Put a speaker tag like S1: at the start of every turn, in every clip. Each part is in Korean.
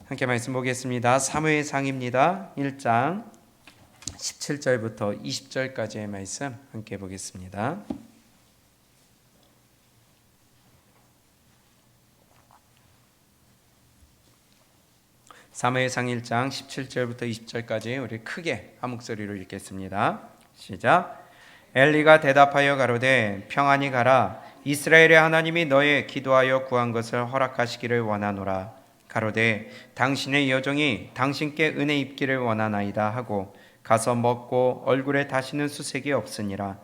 S1: 함께 말씀 보겠습니다. 사무엘상입니다. 1장 17절부터 20절까지의 말씀 함께 보겠습니다. 사무엘상 1장 17절부터 20절까지 우리 크게 한 목소리로 읽겠습니다. 시작. 엘리가 대답하여 가로되 평안히 가라. 이스라엘의 하나님이 너의 기도하여 구한 것을 허락하시기를 원하노라. 가로되 당신의 여종이 당신께 은혜 입기를 원하나이다 하고 가서 먹고 얼굴에 다시는 수색이 없으니라.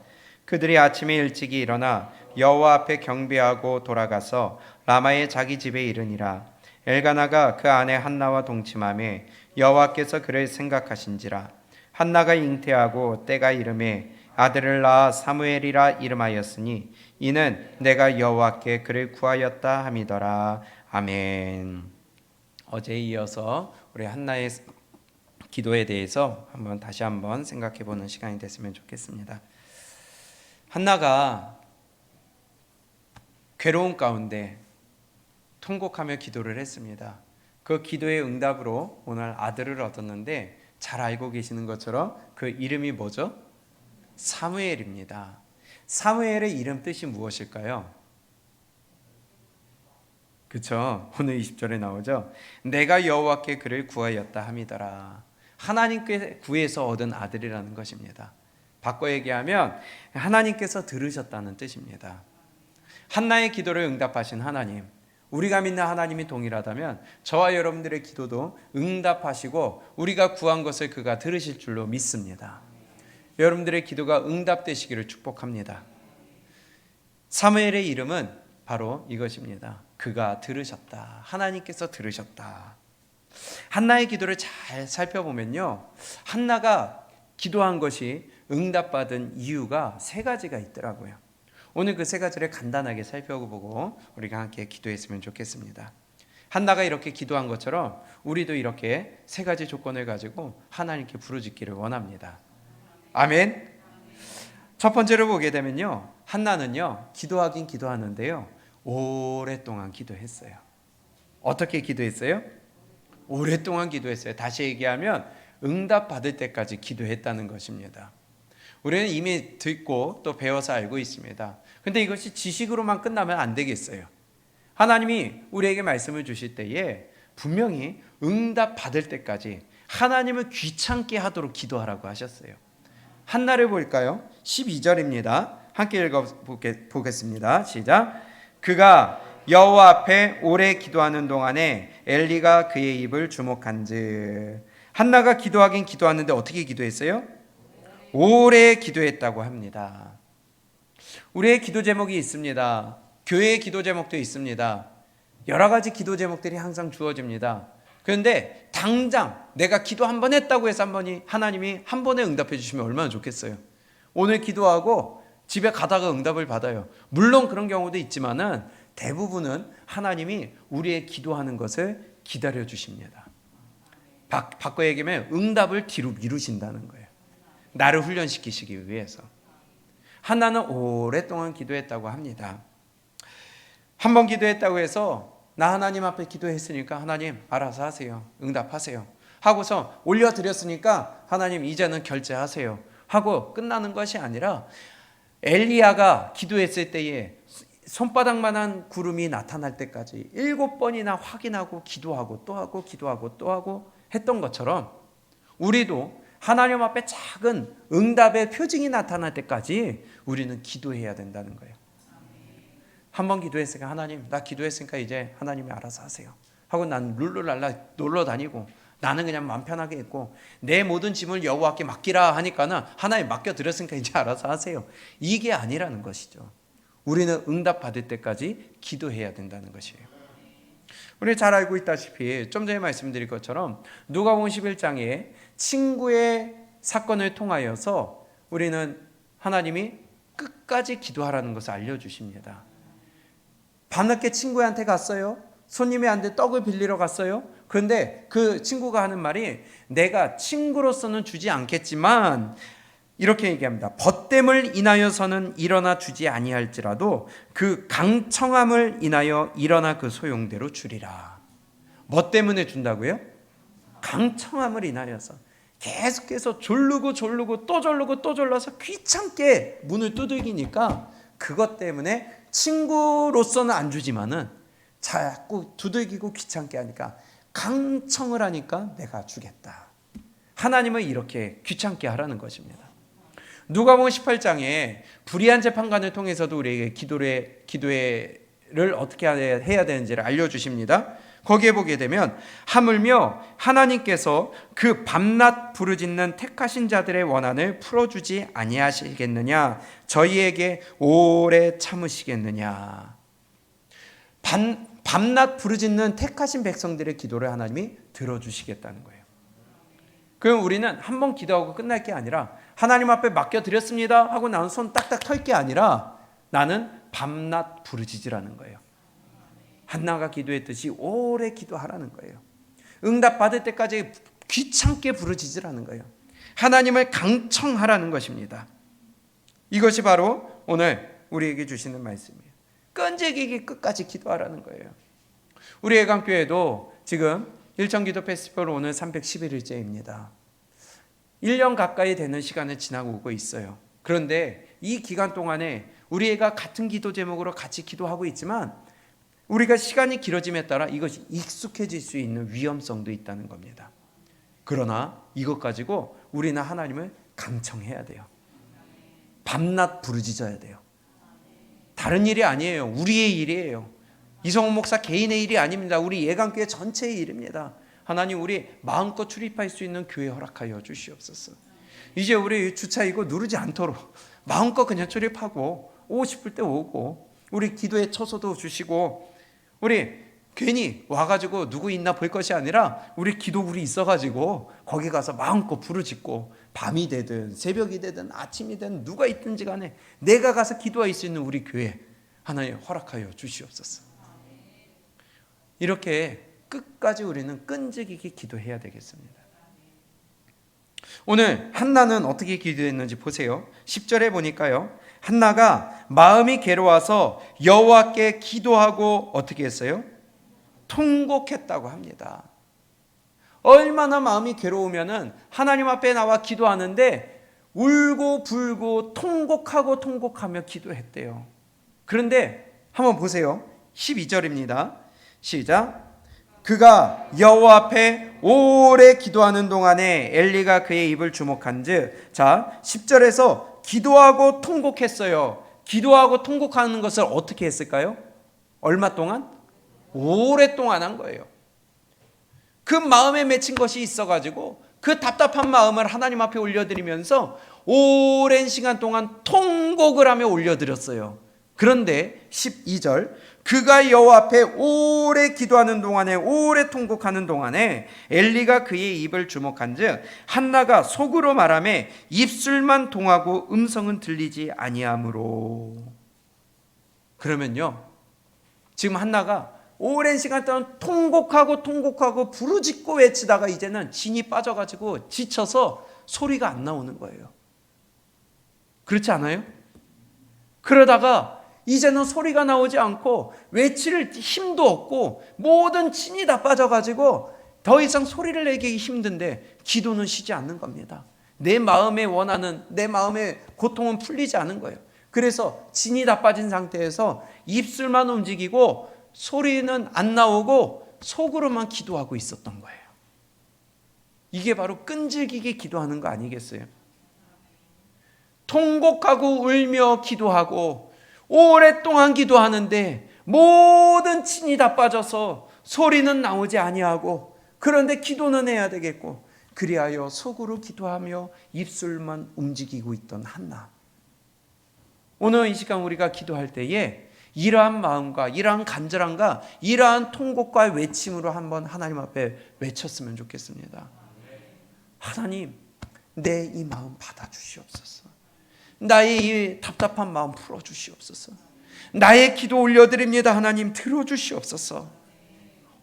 S1: 그들이 아침에 일찍이 일어나 여호와 앞에 경배하고 돌아가서 라마의 자기 집에 이르니라. 엘가나가 그 아내 한나와 동침하매 여호와께서 그를 생각하신지라. 한나가 잉태하고 때가 이름에 아들을 낳아 사무엘이라 이름하였으니 이는 내가 여호와께 그를 구하였다 함이더라. 아멘. 어제에 이어서 우리 한나의 기도에 대해서 다시 한번 생각해 보는 시간이 됐으면 좋겠습니다. 한나가 괴로운 가운데 통곡하며 기도를 했습니다. 그 기도의 응답으로 오늘 아들을 얻었는데 잘 알고 계시는 것처럼 그 이름이 뭐죠? 사무엘입니다. 사무엘의 이름 뜻이 무엇일까요? 그렇죠. 오늘 20절에 나오죠. 내가 여호와께 그를 구하였다 함이더라. 하나님께 구해서 얻은 아들이라는 것입니다. 바꿔 얘기하면 하나님께서 들으셨다는 뜻입니다. 한나의 기도를 응답하신 하나님, 우리가 믿는 하나님이 동일하다면 저와 여러분들의 기도도 응답하시고 우리가 구한 것을 그가 들으실 줄로 믿습니다. 여러분들의 기도가 응답되시기를 축복합니다. 사무엘의 이름은 바로 이것입니다. 그가 들으셨다. 하나님께서 들으셨다. 한나의 기도를 잘 살펴보면요, 한나가 기도한 것이 응답받은 이유가 세 가지가 있더라고요. 오늘 그 세 가지를 간단하게 살펴보고 우리가 함께 기도했으면 좋겠습니다. 한나가 이렇게 기도한 것처럼 우리도 이렇게 세 가지 조건을 가지고 하나님께 부르짖기를 원합니다. 아멘. 첫 번째로 보게 되면요, 한나는요 기도하긴 기도하는데요 오랫동안 기도했어요. 어떻게 기도했어요? 오랫동안 기도했어요. 다시 얘기하면 응답받을 때까지 기도했다는 것입니다. 우리는 이미 듣고 또 배워서 알고 있습니다. 근데 이것이 지식으로만 끝나면 안 되겠어요. 하나님이 우리에게 말씀을 주실 때에 분명히 응답받을 때까지 하나님을 귀찮게 하도록 기도하라고 하셨어요. 한나를 볼까요? 12절입니다. 함께 읽어보겠습니다. 시작. 그가 여호와 앞에 오래 기도하는 동안에 엘리가 그의 입을 주목한즉. 한나가 기도하긴 기도하는데 어떻게 기도했어요? 오래 기도했다고 합니다. 우리의 기도 제목이 있습니다. 교회의 기도 제목도 있습니다. 여러 가지 기도 제목들이 항상 주어집니다. 그런데 당장 내가 기도 한 번 했다고 해서 하나님이 한 번에 응답해 주시면 얼마나 좋겠어요. 오늘 기도하고 집에 가다가 응답을 받아요. 물론 그런 경우도 있지만은 대부분은 하나님이 우리의 기도하는 것을 기다려 주십니다. 바꿔 얘기하면 응답을 뒤로 미루신다는 거예요. 나를 훈련시키시기 위해서. 한나는 오랫동안 기도했다고 합니다. 한 번 기도했다고 해서 나 하나님 앞에 기도했으니까 하나님 알아서 하세요. 응답하세요. 하고서 올려드렸으니까 하나님 이제는 결제하세요. 하고 끝나는 것이 아니라 엘리야가 기도했을 때에 손바닥만한 구름이 나타날 때까지 7번이나 확인하고 기도하고 또 하고 기도하고 또 하고 했던 것처럼 우리도 하나님 앞에 작은 응답의 표징이 나타날 때까지 우리는 기도해야 된다는 거예요. 한 번 기도했으니까 하나님 나 기도했으니까 이제 하나님이 알아서 하세요 하고 난 룰루랄라 놀러 다니고 나는 그냥 마음 편하게 했고 내 모든 짐을 여호와께 맡기라 하니까는 하나님 맡겨드렸으니까 이제 알아서 하세요. 이게 아니라는 것이죠. 우리는 응답 받을 때까지 기도해야 된다는 것이에요. 우리 잘 알고 있다시피 좀 전에 말씀드린 것처럼 누가복음 11장에 친구의 사건을 통하여서 우리는 하나님이 끝까지 기도하라는 것을 알려주십니다. 밤늦게 친구한테 갔어요. 손님이 한테 떡을 빌리러 갔어요. 그런데 그 친구가 하는 말이 내가 친구로서는 주지 않겠지만 이렇게 얘기합니다. 벗됨을 인하여서는 일어나 주지 아니할지라도 그 강청함을 인하여 일어나 그 소용대로 주리라. 뭐 때문에 준다고요? 강청함을 인하여서. 계속해서 졸르고 또 졸라서 귀찮게 문을 두들기니까 그것 때문에 친구로서는 안 주지만은 자꾸 두들기고 귀찮게 하니까 강청을 하니까 내가 주겠다. 하나님은 이렇게 귀찮게 하라는 것입니다. 누가복음 18장에 불의한 재판관을 통해서도 우리에게 기도를 어떻게 해야 되는지를 알려주십니다. 거기에 보게 되면 하물며 하나님께서 그 밤낮 부르짖는 택하신 자들의 원한을 풀어주지 아니하시겠느냐, 저희에게 오래 참으시겠느냐. 밤낮 부르짖는 택하신 백성들의 기도를 하나님이 들어주시겠다는 거예요. 그럼 우리는 한번 기도하고 끝날 게 아니라 하나님 앞에 맡겨드렸습니다 하고 나는 손 딱딱 털 게 아니라 나는 밤낮 부르짖으라는 거예요. 한나가 기도했듯이 오래 기도하라는 거예요. 응답 받을 때까지 귀찮게 부르짖으라는 거예요. 하나님을 강청하라는 것입니다. 이것이 바로 오늘 우리에게 주시는 말씀이에요. 끈질기게 끝까지 기도하라는 거예요. 우리 애강교회도 지금 일정기도 페스티벌 오늘 311일째입니다. 1년 가까이 되는 시간을 지나고 오고 있어요. 그런데 이 기간 동안에 우리 애가 같은 기도 제목으로 같이 기도하고 있지만 우리가 시간이 길어짐에 따라 이것이 익숙해질 수 있는 위험성도 있다는 겁니다. 그러나 이것 가지고 우리는 하나님을 강청해야 돼요. 밤낮 부르짖어야 돼요. 다른 일이 아니에요. 우리의 일이에요. 이성훈 목사 개인의 일이 아닙니다. 우리 예강교회 전체의 일입니다. 하나님, 우리 마음껏 출입할 수 있는 교회 허락하여 주시옵소서. 이제 우리 주차이고 누르지 않도록 마음껏 그냥 출입하고 오고 싶을 때 오고, 우리 기도의 처소도 주시고, 우리 괜히 와가지고 누구 있나 볼 것이 아니라 우리 기도굴이 있어가지고 거기 가서 마음껏 부르짖고, 밤이 되든 새벽이 되든 아침이 되든 누가 있든지 간에 내가 가서 기도할 수 있는 우리 교회 하나님 허락하여 주시옵소서. 이렇게 끝까지 우리는 끈질기게 기도해야 되겠습니다. 오늘 한나는 어떻게 기도했는지 보세요. 10절에 보니까요, 한나가 마음이 괴로워서 여호와께 기도하고 어떻게 했어요? 통곡했다고 합니다. 얼마나 마음이 괴로우면은 하나님 앞에 나와 기도하는데 울고 불고 통곡하며 기도했대요. 그런데 한번 보세요. 12절입니다. 시작. 그가 여호와 앞에 오래 기도하는 동안에 엘리가 그의 입을 주목한즉, 자 10절에서 기도하고 통곡했어요. 기도하고 통곡하는 것을 어떻게 했을까요? 얼마 동안? 오랫동안 한 거예요. 그 마음에 맺힌 것이 있어가지고 그 답답한 마음을 하나님 앞에 올려드리면서 오랜 시간 동안 통곡을 하며 올려드렸어요. 그런데 12절, 그가 여호와 앞에 오래 기도하는 동안에, 오래 통곡하는 동안에 엘리가 그의 입을 주목한즉 한나가 속으로 말하며 입술만 동하고 음성은 들리지 아니하므로. 그러면요, 지금 한나가 오랜 시간 동안 통곡하고 부르짖고 외치다가 이제는 진이 빠져가지고 지쳐서 소리가 안 나오는 거예요. 그렇지 않아요? 그러다가 이제는 소리가 나오지 않고 외칠 힘도 없고 모든 진이 다 빠져가지고 더 이상 소리를 내기 힘든데 기도는 쉬지 않는 겁니다. 내 마음의 원하는, 내 마음의 고통은 풀리지 않은 거예요. 그래서 진이 다 빠진 상태에서 입술만 움직이고 소리는 안 나오고 속으로만 기도하고 있었던 거예요. 이게 바로 끈질기게 기도하는 거 아니겠어요? 통곡하고 울며 기도하고 오랫동안 기도하는데 모든 진이 다 빠져서 소리는 나오지 아니하고, 그런데 기도는 해야 되겠고, 그리하여 속으로 기도하며 입술만 움직이고 있던 한나. 오늘 이 시간 우리가 기도할 때에 이러한 마음과 이러한 간절함과 이러한 통곡과 외침으로 한번 하나님 앞에 외쳤으면 좋겠습니다. 하나님, 내 이 마음 받아주시옵소서. 나의 이 답답한 마음 풀어주시옵소서. 나의 기도 올려드립니다. 하나님 들어주시옵소서.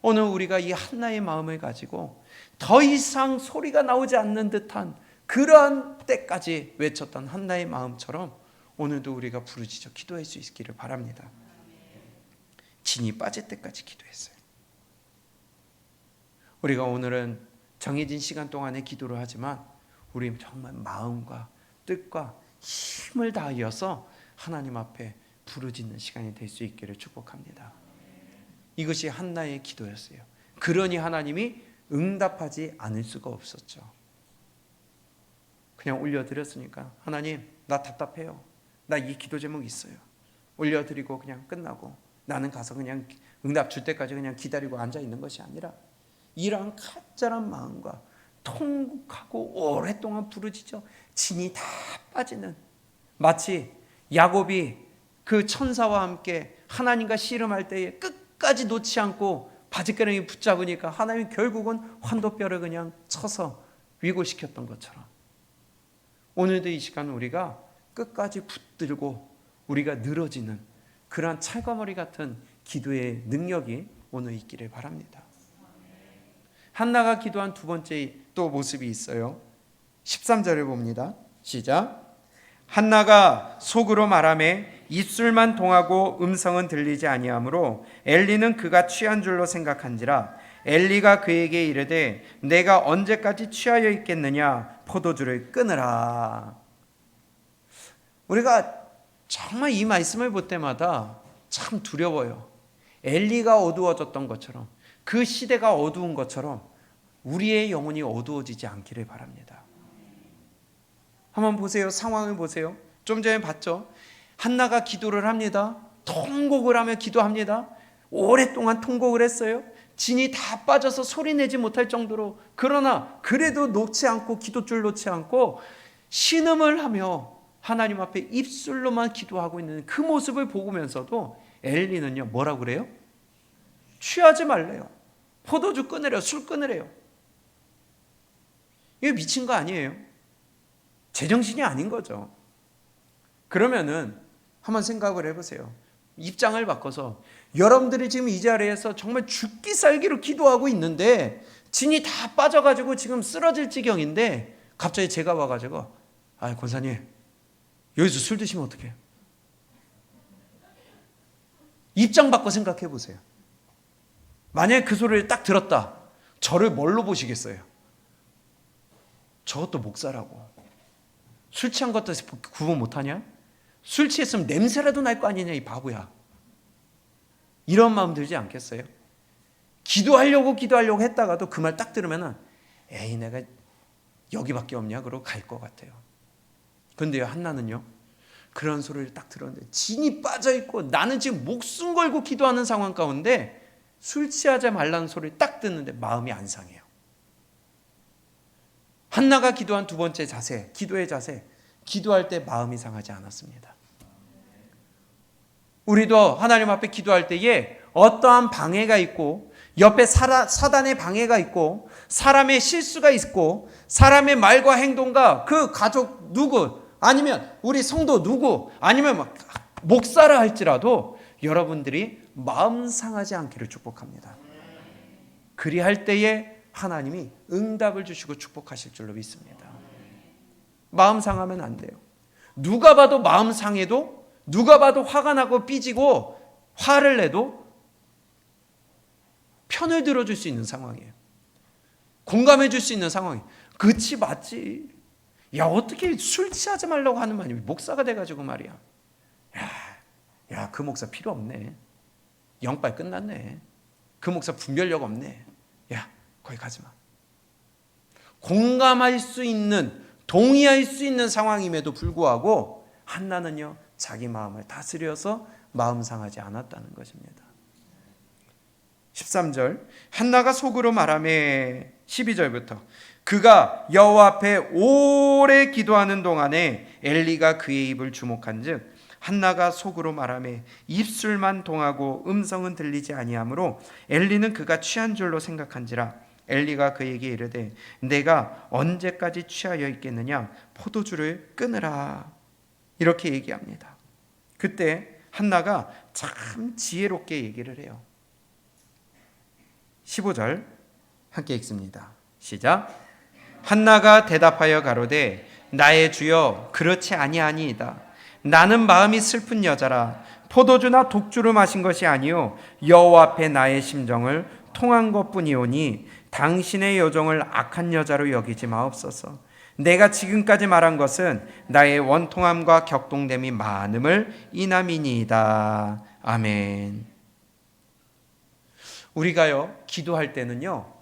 S1: 오늘 우리가 이 한나의 마음을 가지고 더 이상 소리가 나오지 않는 듯한 그러한 때까지 외쳤던 한나의 마음처럼 오늘도 우리가 부르짖어 기도할 수 있기를 바랍니다. 진이 빠질 때까지 기도했어요. 우리가 오늘은 정해진 시간 동안에 기도를 하지만 우리 정말 마음과 뜻과 힘을 다하여서 하나님 앞에 부르짖는 시간이 될 수 있기를 축복합니다. 이것이 한나의 기도였어요. 그러니 하나님이 응답하지 않을 수가 없었죠. 그냥 올려드렸으니까 하나님 나 답답해요. 나 이 기도 제목 있어요. 올려드리고 그냥 끝나고 나는 가서 그냥 응답 줄 때까지 그냥 기다리고 앉아 있는 것이 아니라 이러한 간절한 마음과 통곡하고 오랫동안 부르짖어 진이 다 빠지는, 마치 야곱이 그 천사와 함께 하나님과 씨름할 때에 끝까지 놓지 않고 바지가랑이 붙잡으니까 하나님이 결국은 환도뼈를 그냥 쳐서 위골시켰던 것처럼 오늘도 이 시간 우리가 끝까지 붙들고 우리가 늘어지는 그러한 찰과머리 같은 기도의 능력이 오늘 있기를 바랍니다. 한나가 기도한 두 번째 또 모습이 있어요. 13절을 봅니다. 시작. 한나가 속으로 말하매 입술만 동하고 음성은 들리지 아니하므로 엘리는 그가 취한 줄로 생각한지라. 엘리가 그에게 이르되 내가 언제까지 취하여 있겠느냐, 포도주를 끊으라. 우리가 정말 이 말씀을 볼 때마다 참 두려워요. 엘리가 어두워졌던 것처럼, 그 시대가 어두운 것처럼 우리의 영혼이 어두워지지 않기를 바랍니다. 한번 보세요. 상황을 보세요. 좀 전에 봤죠? 한나가 기도를 합니다. 통곡을 하며 기도합니다. 오랫동안 통곡을 했어요. 진이 다 빠져서 소리내지 못할 정도로. 그러나 그래도 놓지 않고, 기도줄 놓지 않고 신음을 하며 하나님 앞에 입술로만 기도하고 있는 그 모습을 보면서도 엘리는요 뭐라고 그래요? 취하지 말래요. 포도주 끊으래요. 술 끊으래요. 이게 미친 거 아니에요? 제정신이 아닌 거죠. 그러면은 한번 생각을 해보세요. 입장을 바꿔서 여러분들이 지금 이 자리에서 정말 죽기 살기로 기도하고 있는데 진이 다 빠져가지고 지금 쓰러질 지경인데 갑자기 제가 와가지고 권사님 여기서 술 드시면 어떡해요? 입장 바꿔 생각해 보세요. 만약에 그 소리를 딱 들었다. 저를 뭘로 보시겠어요? 저것도 목사라고. 술 취한 것도 구분 못하냐? 술 취했으면 냄새라도 날 거 아니냐 이 바보야. 이런 마음 들지 않겠어요? 기도하려고 했다가도 그 말 딱 들으면은 에이 내가 여기밖에 없냐 그러고 갈 것 같아요. 그런데요 한나는요 그런 소리를 딱 들었는데 진이 빠져있고 나는 지금 목숨 걸고 기도하는 상황 가운데 술 취하지 말라는 소리를 딱 듣는데 마음이 안 상해요. 한나가 기도한 두 번째 자세, 기도의 자세, 기도할 때 마음이 상하지 않았습니다. 우리도 하나님 앞에 기도할 때에 어떠한 방해가 있고 옆에 사단의 방해가 있고 사람의 실수가 있고 사람의 말과 행동과 그 가족 누구 아니면 우리 성도 누구 아니면 목사라 할지라도 여러분들이 마음 상하지 않기를 축복합니다. 그리할 때에 하나님이 응답을 주시고 축복하실 줄로 믿습니다. 마음 상하면 안 돼요. 누가 봐도 마음 상해도 누가 봐도 화가 나고 삐지고 화를 내도 편을 들어줄 수 있는 상황이에요. 공감해 줄 수 있는 상황이에요. 그치 맞지. 야 어떻게 술 취하지 말라고 하는 말이 목사가 돼가지고 말이야. 야 그 목사 필요 없네. 영빨 끝났네. 그 목사 분별력 없네. 야 거기 가지 마. 공감할 수 있는 동의할 수 있는 상황임에도 불구하고 한나는요 자기 마음을 다스려서 마음 상하지 않았다는 것입니다. 13절 한나가 속으로 말하매 12절부터 그가 여호와 앞에 오래 기도하는 동안에 엘리가 그의 입을 주목한즉 한나가 속으로 말하매 입술만 동하고 음성은 들리지 아니하므로 엘리는 그가 취한 줄로 생각한지라. 엘리가 그에게 이르되 내가 언제까지 취하여 있겠느냐, 포도주를 끊으라. 이렇게 얘기합니다. 그때 한나가 참 지혜롭게 얘기를 해요. 15절 함께 읽습니다. 시작. 한나가 대답하여 가로되 나의 주여 그렇지 아니하니이다. 나는 마음이 슬픈 여자라. 포도주나 독주를 마신 것이 아니요 여호와 앞에 나의 심정을 통한 것뿐이오니 당신의 여종을 악한 여자로 여기지 마옵소서. 내가 지금까지 말한 것은 나의 원통함과 격동됨이 많음을 인함이니이다. 아멘. 우리가요, 기도할 때는요,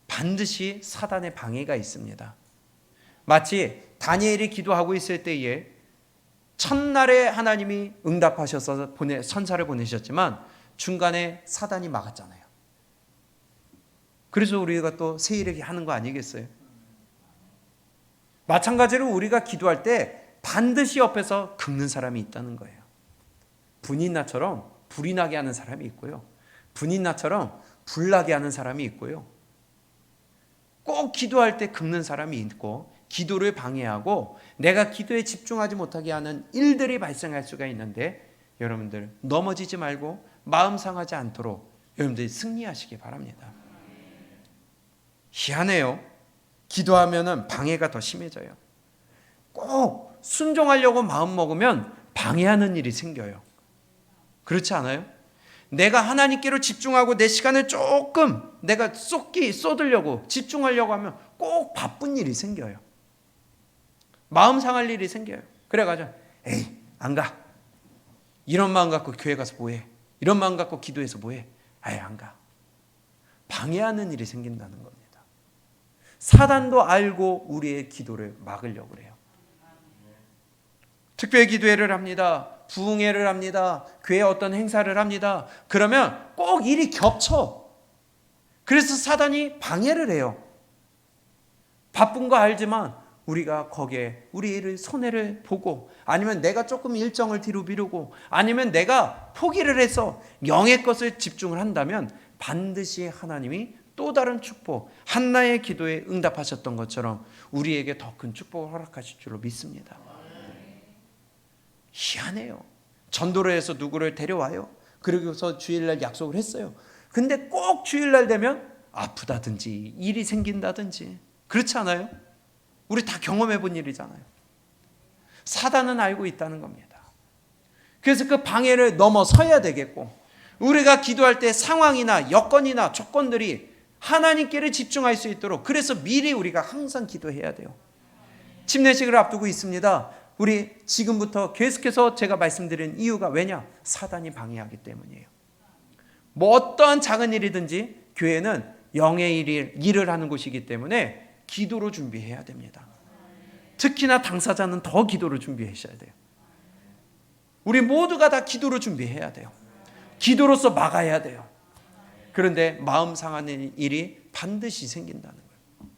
S1: 반드시 사단의 방해가 있습니다. 마치 다니엘이 기도하고 있을 때에 첫날에 하나님이 응답하셔서 선사를 보내셨지만 중간에 사단이 막았잖아요. 그래서 우리가 또 새 일을 하는 거 아니겠어요? 마찬가지로 우리가 기도할 때 반드시 옆에서 긁는 사람이 있다는 거예요. 분인나처럼 불이 나게 하는 사람이 있고요. 분인나처럼 불나게 하는 사람이 있고요. 꼭 기도할 때 긁는 사람이 있고 기도를 방해하고 내가 기도에 집중하지 못하게 하는 일들이 발생할 수가 있는데 여러분들 넘어지지 말고 마음 상하지 않도록 여러분들이 승리하시기 바랍니다. 희한해요. 기도하면은 방해가 더 심해져요. 꼭 순종하려고 마음 먹으면 방해하는 일이 생겨요. 그렇지 않아요? 내가 하나님께로 집중하고 내 시간을 조금 내가 쏟으려고 집중하려고 하면 꼭 바쁜 일이 생겨요. 마음 상할 일이 생겨요. 그래가지고 에이 안 가. 이런 마음 갖고 교회 가서 뭐해? 이런 마음 갖고 기도해서 뭐해? 아예 안 가. 방해하는 일이 생긴다는 겁니다. 사단도 알고 우리의 기도를 막으려고 그래요. 특별 기도회를 합니다. 부흥회를 합니다. 교회 어떤 행사를 합니다. 그러면 꼭 일이 겹쳐. 그래서 사단이 방해를 해요. 바쁜 거 알지만 우리가 거기에 우리의 손해를 보고 아니면 내가 조금 일정을 뒤로 미루고 아니면 내가 포기를 해서 영의 것을 집중을 한다면 반드시 하나님이 또 다른 축복, 한나의 기도에 응답하셨던 것처럼 우리에게 더 큰 축복을 허락하실 줄로 믿습니다. 희한해요. 전도를 해서 누구를 데려와요. 그러고서 주일날 약속을 했어요. 근데 꼭 주일날 되면 아프다든지 일이 생긴다든지 그렇지 않아요? 우리 다 경험해 본 일이잖아요. 사단은 알고 있다는 겁니다. 그래서 그 방해를 넘어서야 되겠고 우리가 기도할 때 상황이나 여건이나 조건들이 하나님께를 집중할 수 있도록 그래서 미리 우리가 항상 기도해야 돼요. 침례식을 앞두고 있습니다. 우리 지금부터 계속해서 제가 말씀드린 이유가 왜냐? 사단이 방해하기 때문이에요. 뭐 어떠한 작은 일이든지 교회는 영의 일을 하는 곳이기 때문에 기도로 준비해야 됩니다. 특히나 당사자는 더 기도로 준비하셔야 돼요. 우리 모두가 다 기도로 준비해야 돼요. 기도로서 막아야 돼요. 그런데 마음 상하는 일이 반드시 생긴다는 거예요.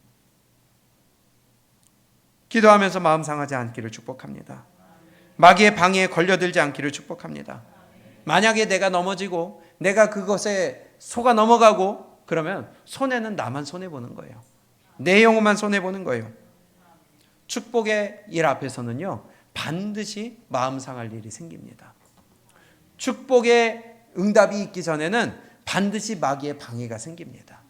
S1: 기도하면서 마음 상하지 않기를 축복합니다. 마귀의 방해에 걸려들지 않기를 축복합니다. 만약에 내가 넘어지고 내가 그것에 속아 넘어가고 그러면 손해는 나만 손해보는 거예요. 내 영혼만 손해보는 거예요. 축복의 일 앞에서는요 반드시 마음 상할 일이 생깁니다. 축복의 응답이 있기 전에는 반드시 마귀의 방해가 생깁니다.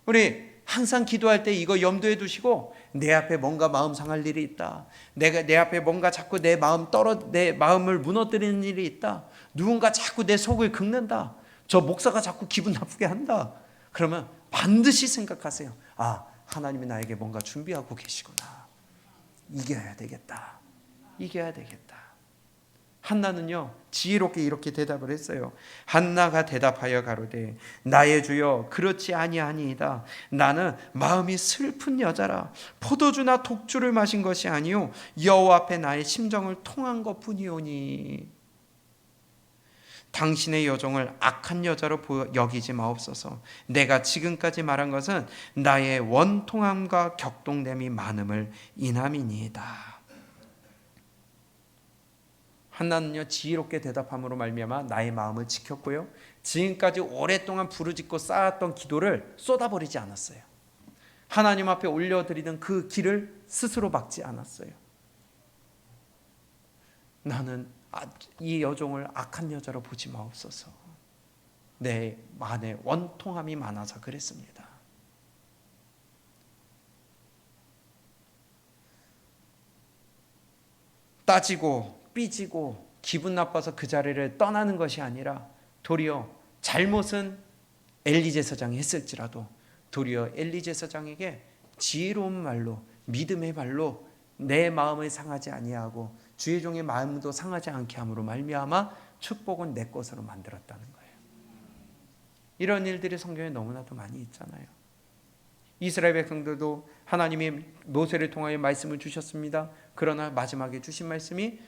S1: 우리 항상 기도할 때 이거 염두에 두시고 내 앞에 뭔가 마음 상할 일이 있다. 내 앞에 뭔가 자꾸 내 마음을 무너뜨리는 일이 있다. 누군가 자꾸 내 속을 긁는다. 저 목사가 자꾸 기분 나쁘게 한다. 그러면 반드시 생각하세요. 아, 하나님이 나에게 뭔가 준비하고 계시구나. 이겨야 되겠다. 이겨야 되겠다. 한나는요 지혜롭게 이렇게 대답을 했어요. 한나가 대답하여 가로되 나의 주여 그렇지 아니하니이다. 나는 마음이 슬픈 여자라. 포도주나 독주를 마신 것이 아니요 여호와 앞에 나의 심정을 통한 것뿐이오니 당신의 여종을 악한 여자로 여기지 마옵소서. 내가 지금까지 말한 것은 나의 원통함과 격동됨이 많음을 인함이니이다. 한나는요 지혜롭게 대답함으로 말미암아 나의 마음을 지켰고요 지금까지 오랫동안 부르짖고 쌓았던 기도를 쏟아버리지 않았어요. 하나님 앞에 올려드리던 그 길을 스스로 막지 않았어요. 나는 이 여종을 악한 여자로 보지 마옵소서. 내 안에 원통함이 많아서 그랬습니다. 따지고 삐지고 기분 나빠서 그 자리를 떠나는 것이 아니라 도리어 잘못은 엘리 제사장이 했을지라도 도리어 엘리 제사장에게 지혜로운 말로, 믿음의 말로 내 마음을 상하지 아니하고 주의 종의 마음도 상하지 않게 함으로 말미암아 축복은 내 것으로 만들었다는 거예요. 이런 일들이 성경에 너무나도 많이 있잖아요. 이스라엘 백성들도 하나님이 모세를 통하여 말씀을 주셨습니다. 그러나 마지막에 주신 말씀이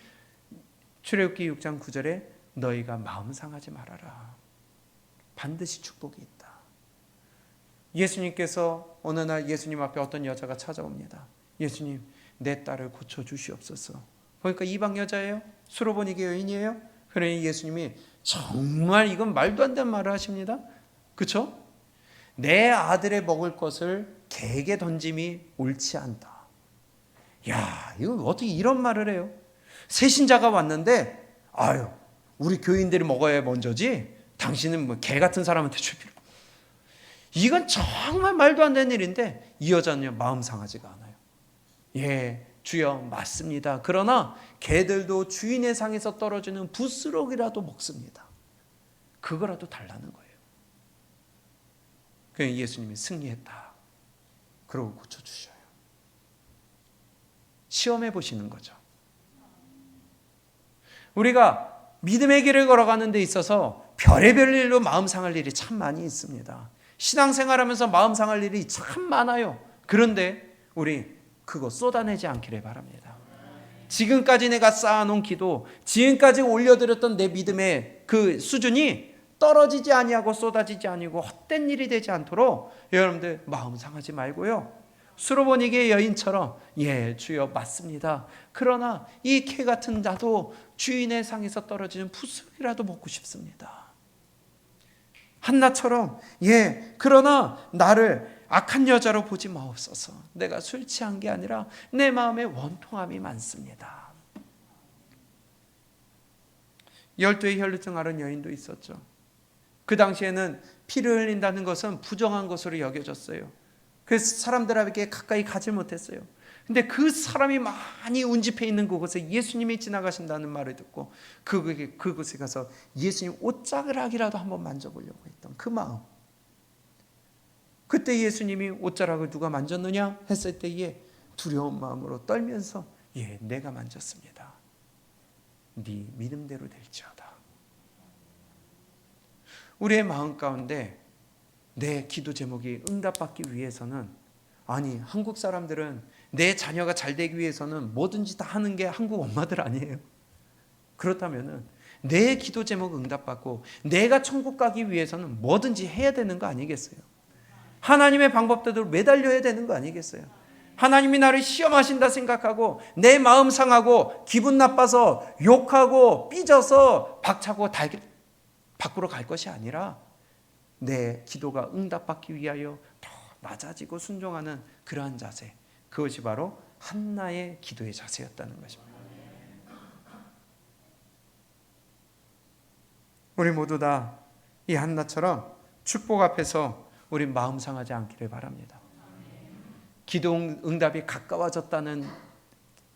S1: 출애굽기 6장 9절에 너희가 마음 상하지 말아라. 반드시 축복이 있다. 예수님께서 어느 날 예수님 앞에 어떤 여자가 찾아옵니다. 예수님, 내 딸을 고쳐주시옵소서. 그러니까 이방 여자예요? 수로보니게 여인이에요? 그러니 예수님이 정말 이건 말도 안 되는 말을 하십니다. 그렇죠? 내 아들의 먹을 것을 개에게 던짐이 옳지 않다. 야, 이거 어떻게 이런 말을 해요? 새신자가 왔는데 아유, 우리 교인들이 먹어야 먼저지 당신은 뭐 개 같은 사람한테 줄 필요. 이건 정말 말도 안 되는 일인데 이 여자는 마음 상하지가 않아요. 예, 주여 맞습니다. 그러나 개들도 주인의 상에서 떨어지는 부스러기라도 먹습니다. 그거라도 달라는 거예요. 그냥 예수님이 승리했다. 그러고 고쳐주셔요. 시험해 보시는 거죠. 우리가 믿음의 길을 걸어가는 데 있어서 별의별 일로 마음 상할 일이 참 많이 있습니다. 신앙생활하면서 마음 상할 일이 참 많아요. 그런데 우리 그거 쏟아내지 않기를 바랍니다. 지금까지 내가 쌓아놓은 기도, 지금까지 올려드렸던 내 믿음의 그 수준이 떨어지지 아니하고 쏟아지지 아니고 헛된 일이 되지 않도록 여러분들 마음 상하지 말고요. 수로보니게 여인처럼 예, 주여 맞습니다. 그러나 이 개 같은 나도 주인의 상에서 떨어지는 부스러기라도 먹고 싶습니다. 한나처럼 예, 그러나 나를 악한 여자로 보지 마옵소서. 내가 술 취한 게 아니라 내 마음에 원통함이 많습니다. 12의 혈루증 앓은 여인도 있었죠. 그 당시에는 피를 흘린다는 것은 부정한 것으로 여겨졌어요. 그래서 사람들에게 가까이 가지 못했어요. 근데 그 사람이 많이 운집해 있는 그곳에 예수님이 지나가신다는 말을 듣고 그곳에 가서 예수님 옷자락이라도 한번 만져보려고 했던 그 마음. 그때 예수님이 옷자락을 누가 만졌느냐 했을 때에 두려운 마음으로 떨면서 예, 내가 만졌습니다. 네 믿음대로 될지어다. 우리의 마음 가운데 내 기도 제목이 응답받기 위해서는, 아니 한국 사람들은 내 자녀가 잘 되기 위해서는 뭐든지 다 하는 게 한국 엄마들 아니에요? 그렇다면 내 기도 제목 응답받고 내가 천국 가기 위해서는 뭐든지 해야 되는 거 아니겠어요? 하나님의 방법대로 매달려야 되는 거 아니겠어요? 하나님이 나를 시험하신다 생각하고 내 마음 상하고 기분 나빠서 욕하고 삐져서 박차고 밖으로 갈 것이 아니라 내 기도가 응답받기 위하여 더 낮아지고 순종하는 그러한 자세, 그것이 바로 한나의 기도의 자세였다는 것입니다. 우리 모두 다 이 한나처럼 축복 앞에서 우리 마음 상하지 않기를 바랍니다. 기도 응답이 가까워졌다는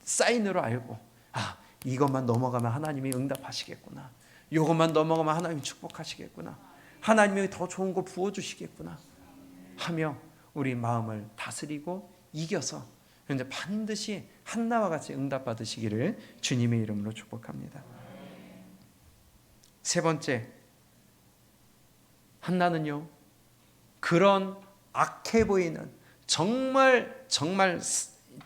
S1: 사인으로 알고, 아, 이것만 넘어가면 하나님이 응답하시겠구나, 이것만 넘어가면 하나님이 축복하시겠구나, 하나님이 더 좋은 거 부어주시겠구나 하며 우리 마음을 다스리고 이겨서 그런데 반드시 한나와 같이 응답받으시기를 주님의 이름으로 축복합니다. 세 번째, 한나는요, 그런 악해 보이는 정말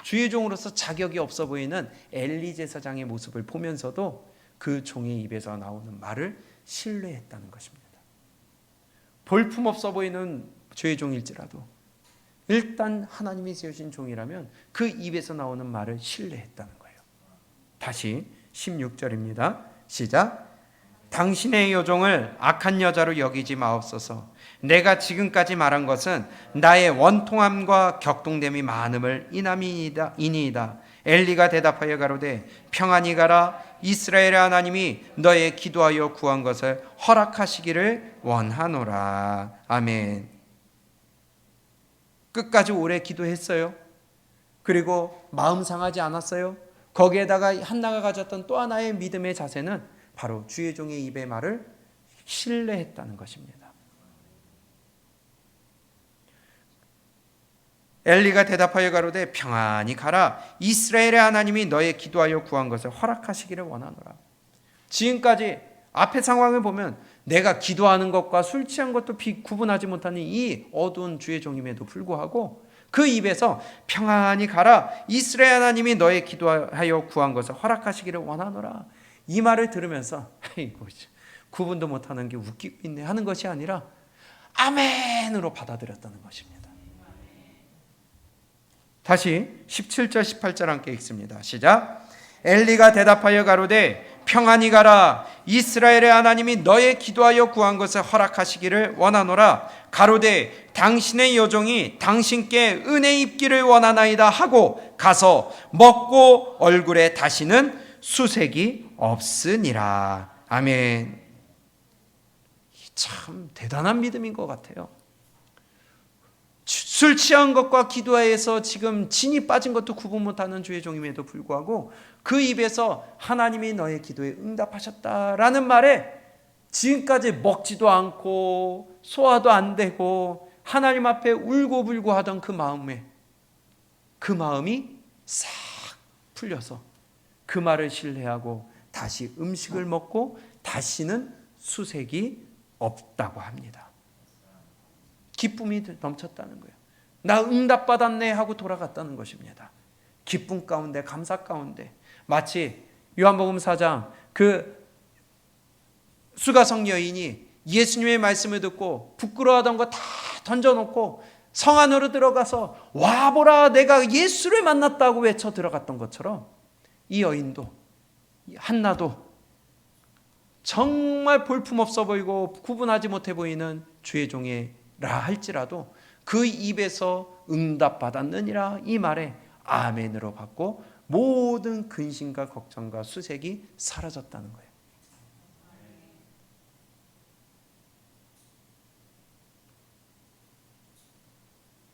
S1: 주의 종으로서 자격이 없어 보이는 엘리 제사장의 모습을 보면서도 그 종의 입에서 나오는 말을 신뢰했다는 것입니다. 볼품없어 보이는 주의 종일지라도 일단 하나님이 세우신 종이라면 그 입에서 나오는 말을 신뢰했다는 거예요. 다시 16절입니다. 시작. 당신의 여종을 악한 여자로 여기지 마옵소서. 내가 지금까지 말한 것은 나의 원통함과 격동됨이 많음을 인함이니이다. 엘리가 대답하여 가로되 평안히 가라. 이스라엘의 하나님이 너의 기도하여 구한 것을 허락하시기를 원하노라. 아멘. 끝까지 오래 기도했어요. 그리고 마음 상하지 않았어요. 거기에다가 한나가 가졌던 또 하나의 믿음의 자세는 바로 주의 종의 입의 말을 신뢰했다는 것입니다. 엘리가 대답하여 가로되 평안히 가라. 이스라엘의 하나님이 너의 기도하여 구한 것을 허락하시기를 원하노라. 지금까지 앞의 상황을 보면 내가 기도하는 것과 술 취한 것도 구분하지 못하는 이 어두운 주의 종임에도 불구하고 그 입에서 평안히 가라. 이스라엘 하나님이 너의 기도하여 구한 것을 허락하시기를 원하노라. 이 말을 들으면서 아이고 구분도 못하는 게 웃기고 있네 하는 것이 아니라 아멘으로 받아들였다는 것입니다. 다시 17절 18절 함께 읽습니다. 시작. 엘리가 대답하여 가로되 평안히 가라. 이스라엘의 하나님이 너의 기도하여 구한 것을 허락하시기를 원하노라. 가로되 당신의 여종이 당신께 은혜 입기를 원하나이다 하고 가서 먹고 얼굴에 다시는 수색이 없으니라. 아멘. 참 대단한 믿음인 것 같아요. 술 취한 것과 기도에서 지금 진이 빠진 것도 구분 못하는 주의 종임에도 불구하고 그 입에서 하나님이 너의 기도에 응답하셨다라는 말에 지금까지 먹지도 않고 소화도 안 되고 하나님 앞에 울고불고 하던 그 마음이 싹 풀려서 그 말을 신뢰하고 다시 음식을 먹고 다시는 수색이 없다고 합니다. 기쁨이 넘쳤다는 거예요. 나 응답받았네 하고 돌아갔다는 것입니다. 기쁨 가운데 감사 가운데 마치 요한복음 4장 그 수가성 여인이 예수님의 말씀을 듣고 부끄러워하던 거 다 던져놓고 성 안으로 들어가서 와보라 내가 예수를 만났다고 외쳐 들어갔던 것처럼 이 여인도 한나도 정말 볼품없어 보이고 구분하지 못해 보이는 주의 종이라 할지라도 그 입에서 응답받았느니라 이 말에 아멘으로 받고 모든 근심과 걱정과 수색이 사라졌다는 거예요.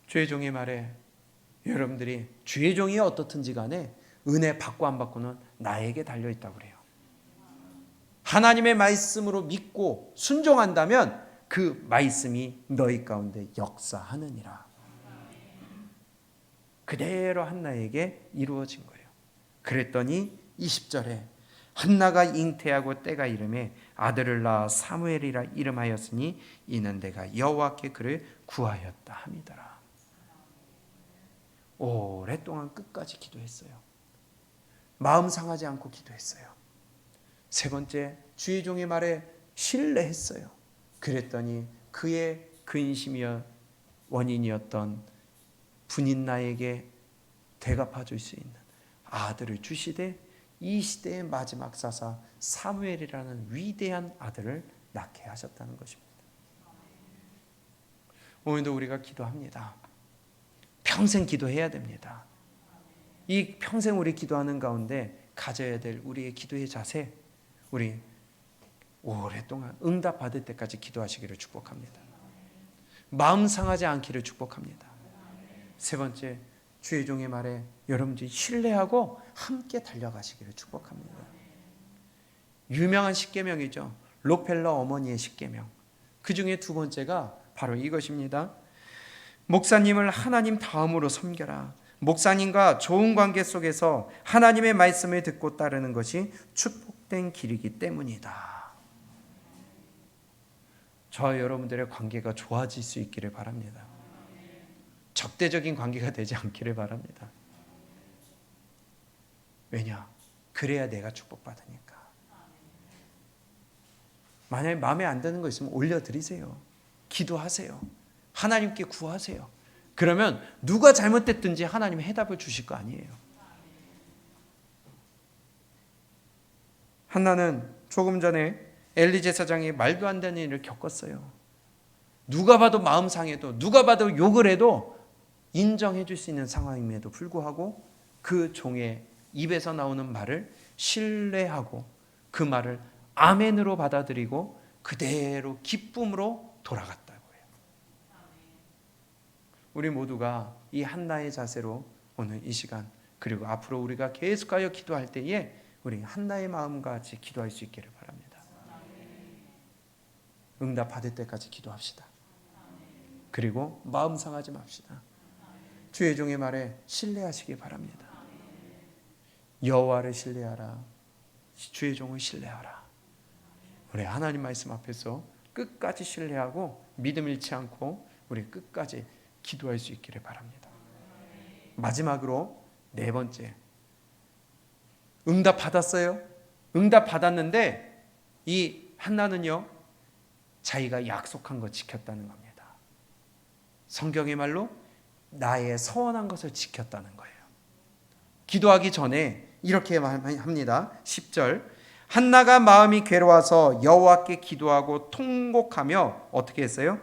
S1: 주의 종의 말에 여러분들이 주의 종이 어떻든지 간에 은혜 받고 안 받고는 나에게 달려있다고 그래요. 하나님의 말씀으로 믿고 순종한다면 그 말씀이 너희 가운데 역사하느니라. 그대로 한나에게 이루어진 거예요. 그랬더니 20절에 한나가 잉태하고 때가 이름에 아들을 낳아 사무엘이라 이름하였으니 이는 내가 여호와께 그를 구하였다 함이더라. 오랫동안 끝까지 기도했어요. 마음 상하지 않고 기도했어요. 세 번째, 주의 종의 말에 신뢰했어요. 그랬더니 그의 근심이여 원인이었던 분인나에게 대갚아 줄 수 있는 아들을 주시되 이 시대의 마지막 사사 사무엘이라는 위대한 아들을 낳게 하셨다는 것입니다. 오늘도 우리가 기도합니다. 평생 기도해야 됩니다. 이 평생 우리 기도하는 가운데 가져야 될 우리의 기도의 자세, 우리 오랫동안 응답받을 때까지 기도하시기를 축복합니다. 마음 상하지 않기를 축복합니다. 세 번째, 주의 종의 말에 여러분들이 신뢰하고 함께 달려가시기를 축복합니다. 유명한 십계명이죠. 록펠러 어머니의 십계명. 그 중에 두 번째가 바로 이것입니다. 목사님을 하나님 다음으로 섬겨라. 목사님과 좋은 관계 속에서 하나님의 말씀을 듣고 따르는 것이 축복된 길이기 때문이다. 저와 여러분들의 관계가 좋아질 수 있기를 바랍니다. 적대적인 관계가 되지 않기를 바랍니다. 왜냐? 그래야 내가 축복받으니까. 만약에 마음에 안 드는 거 있으면 올려드리세요. 기도하세요. 하나님께 구하세요. 그러면 누가 잘못됐든지 하나님이 해답을 주실 거 아니에요. 한나는 조금 전에 엘리 제사장이 말도 안 되는 일을 겪었어요. 누가 봐도 마음 상해도 누가 봐도 욕을 해도 인정해 줄 수 있는 상황임에도 불구하고 그 종의 입에서 나오는 말을 신뢰하고 그 말을 아멘으로 받아들이고 그대로 기쁨으로 돌아갔다고 해요. 우리 모두가 이 한나의 자세로 오늘 이 시간 그리고 앞으로 우리가 계속하여 기도할 때에 우리 한나의 마음과 같이 기도할 수 있기를 바랍니다. 응답 받을 때까지 기도합시다. 그리고 마음 상하지 맙시다. 주의 종의 말에 신뢰하시기 바랍니다. 여호와를 신뢰하라. 주의 종을 신뢰하라. 우리 하나님 말씀 앞에서 끝까지 신뢰하고 믿음 잃지 않고 우리 끝까지 기도할 수 있기를 바랍니다. 마지막으로 네 번째, 응답 받았어요. 응답 받았는데 이 한나는요, 자기가 약속한 거 지켰다는 겁니다. 성경의 말로 나의 서원한 것을 지켰다는 거예요. 기도하기 전에 이렇게 합니다. 10절, 한나가 마음이 괴로워서 여호와께 기도하고 통곡하며 어떻게 했어요?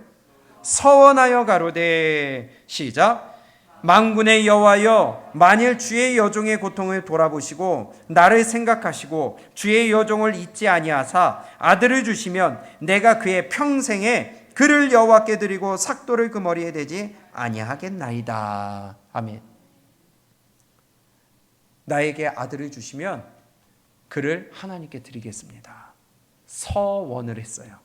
S1: 서원하여 가로되, 시작, 만군의 여호와여, 만일 주의 여종의 고통을 돌아보시고 나를 생각하시고 주의 여종을 잊지 아니하사 아들을 주시면 내가 그의 평생에 그를 여호와께 드리고 삭도를 그 머리에 대지 아니하겠나이다. 아멘. 나에게 아들을 주시면 그를 하나님께 드리겠습니다. 서원을 했어요.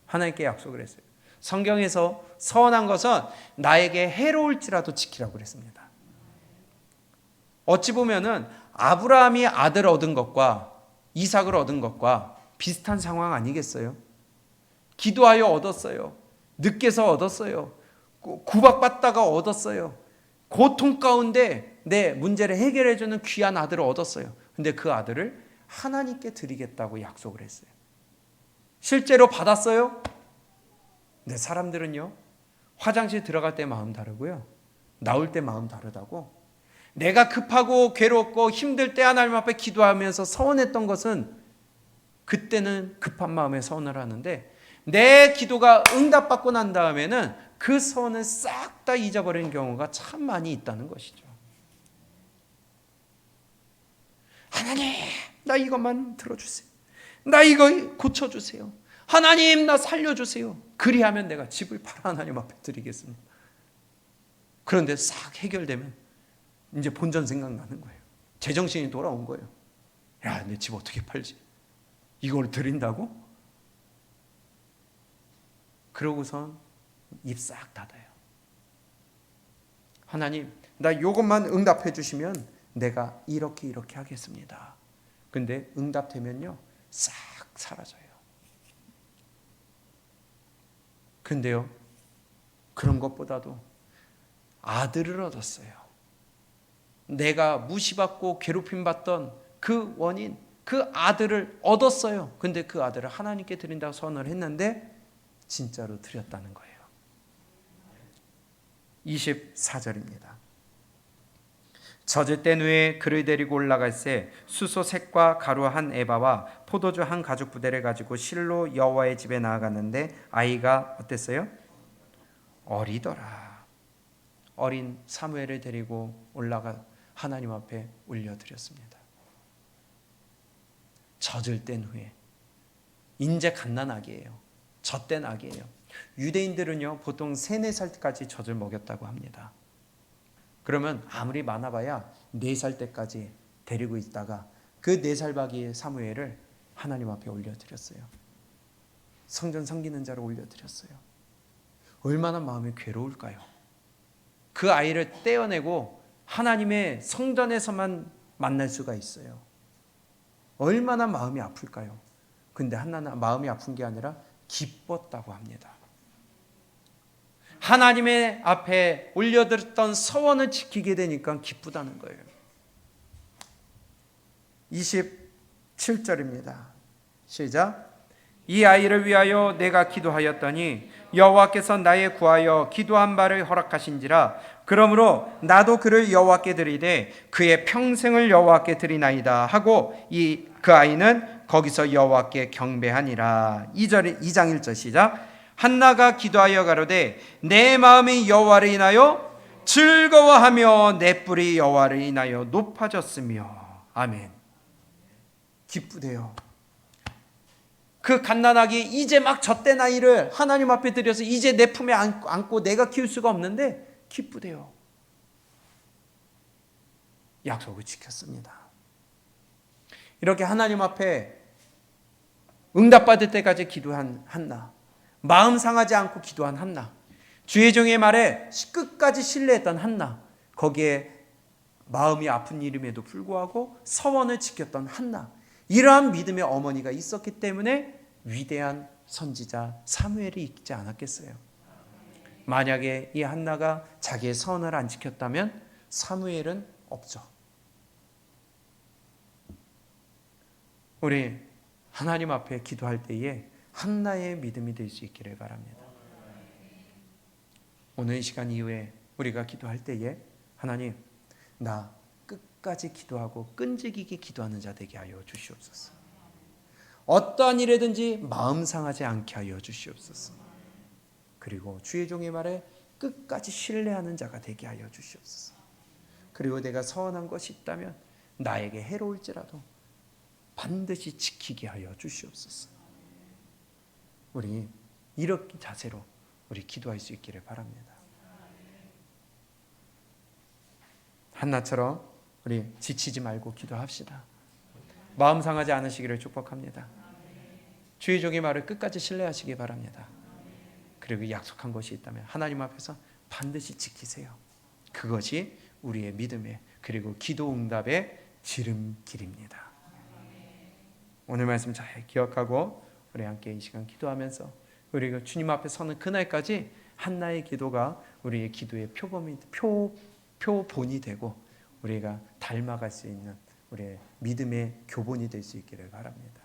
S1: 하나님께 약속을 했어요. 성경에서 서원한 것은 나에게 해로울지라도 지키라고 그랬습니다. 어찌 보면은 아브라함이 아들 얻은 것과 이삭을 얻은 것과 비슷한 상황 아니겠어요? 기도하여 얻었어요. 늦게서 얻었어요. 구박받다가 얻었어요. 고통 가운데 내 문제를 해결해주는 귀한 아들을 얻었어요. 근데 그 아들을 하나님께 드리겠다고 약속을 했어요. 실제로 받았어요? 근데 사람들은요, 화장실 들어갈 때 마음 다르고요, 나올 때 마음 다르다고. 내가 급하고 괴롭고 힘들 때 하나님 앞에 기도하면서 서원했던 것은 그때는 급한 마음에 서원을 하는데 내 기도가 응답받고 난 다음에는 그 서원을 싹 다 잊어버리는 경우가 참 많이 있다는 것이죠. 하나님, 나 이것만 들어주세요. 나 이거 고쳐주세요. 하나님, 나 살려주세요. 그리하면 내가 집을 팔아 하나님 앞에 드리겠습니다. 그런데 싹 해결되면 이제 본전 생각나는 거예요. 제정신이 돌아온 거예요. 야, 내 집 어떻게 팔지? 이걸 드린다고? 그러고선 입 싹 닫아요. 하나님, 나 이것만 응답해 주시면 내가 이렇게 하겠습니다. 근데 응답되면요, 싹 사라져요. 근데요, 그런 것보다도 아들을 얻었어요. 내가 무시받고 괴롭힘받던 그 원인, 그 아들을 얻었어요. 근데 그 아들을 하나님께 드린다고 선언을 했는데 진짜로 드렸다는 거예요. 24절입니다. 젖을 땐 후에 그를 데리고 올라갈새 수소 색과 가루 한 에바와 포도주 한 가죽 부대를 가지고 실로 여호와의 집에 나아갔는데 아이가 어땠어요? 어리더라. 어린 사무엘을 데리고 올라가 하나님 앞에 올려드렸습니다. 젖을 땐 후에, 인제 갓난아기예요. 젖된 아기예요. 유대인들은요, 보통 3, 4살까지 젖을 먹였다고 합니다. 그러면 아무리 많아봐야 4살 때까지 데리고 있다가 그 4살 바기의 사무엘을 하나님 앞에 올려드렸어요. 성전 섬기는 자로 올려드렸어요. 얼마나 마음이 괴로울까요? 그 아이를 떼어내고 하나님의 성전에서만 만날 수가 있어요. 얼마나 마음이 아플까요? 근데 한나는 마음이 아픈 게 아니라 기뻤다고 합니다. 하나님의 앞에 올려드렸던 서원을 지키게 되니까 기쁘다는 거예요. 27절입니다. 시작. 이 아이를 위하여 내가 기도하였더니 여호와께서 나의 구하여 기도한 바를 허락하신지라. 그러므로 나도 그를 여호와께 드리되 그의 평생을 여호와께 드리나이다 하고 그 아이는 거기서 여호와께 경배하니라. 2장 1절 시작. 한나가 기도하여 가로되 내 마음이 여호와를 인하여 즐거워하며 내 뿔이 여호와를 인하여 높아졌으며. 아멘. 기쁘대요. 그 갓난아기 이제 막 젖된 아이를 하나님 앞에 드려서 이제 내 품에 안고 내가 키울 수가 없는데 기쁘대요. 약속을 지켰습니다. 이렇게 하나님 앞에 응답받을 때까지 기도한 한나, 마음 상하지 않고 기도한 한나, 주의 종의 말에 끝까지 신뢰했던 한나, 거기에 마음이 아픈 일임에도 불구하고 서원을 지켰던 한나, 이러한 믿음의 어머니가 있었기 때문에 위대한 선지자 사무엘이 있지 않았겠어요. 만약에 이 한나가 자기의 선을 안 지켰다면 사무엘은 없죠. 우리 하나님 앞에 기도할 때에 한나의 믿음이 될 수 있기를 바랍니다. 오늘 이 시간 이후에 우리가 기도할 때에 하나님, 나 끝까지 기도하고 끈질기게 기도하는 자 되게 하여 주시옵소서. 어떠한 일이든지 마음 상하지 않게 하여 주시옵소서. 그리고 주의 종의 말에 끝까지 신뢰하는 자가 되게 하여 주시옵소서. 그리고 내가 서운한 것이 있다면 나에게 해로울지라도 반드시 지키게 하여 주시옵소서. 우리 이렇게 자세로 우리 기도할 수 있기를 바랍니다. 한나처럼 우리 지치지 말고 기도합시다. 마음 상하지 않으시기를 축복합니다. 주의 종의 말을 끝까지 신뢰하시기 바랍니다. 그리고 약속한 것이 있다면 하나님 앞에서 반드시 지키세요. 그것이 우리의 믿음의 그리고 기도 응답의 지름길입니다. 오늘 말씀 잘 기억하고 우리 함께 이 시간 기도하면서 우리가 주님 앞에 서는 그날까지 한나의 기도가 우리의 기도의 표본이 되고 우리가 닮아갈 수 있는 우리의 믿음의 교본이 될 수 있기를 바랍니다.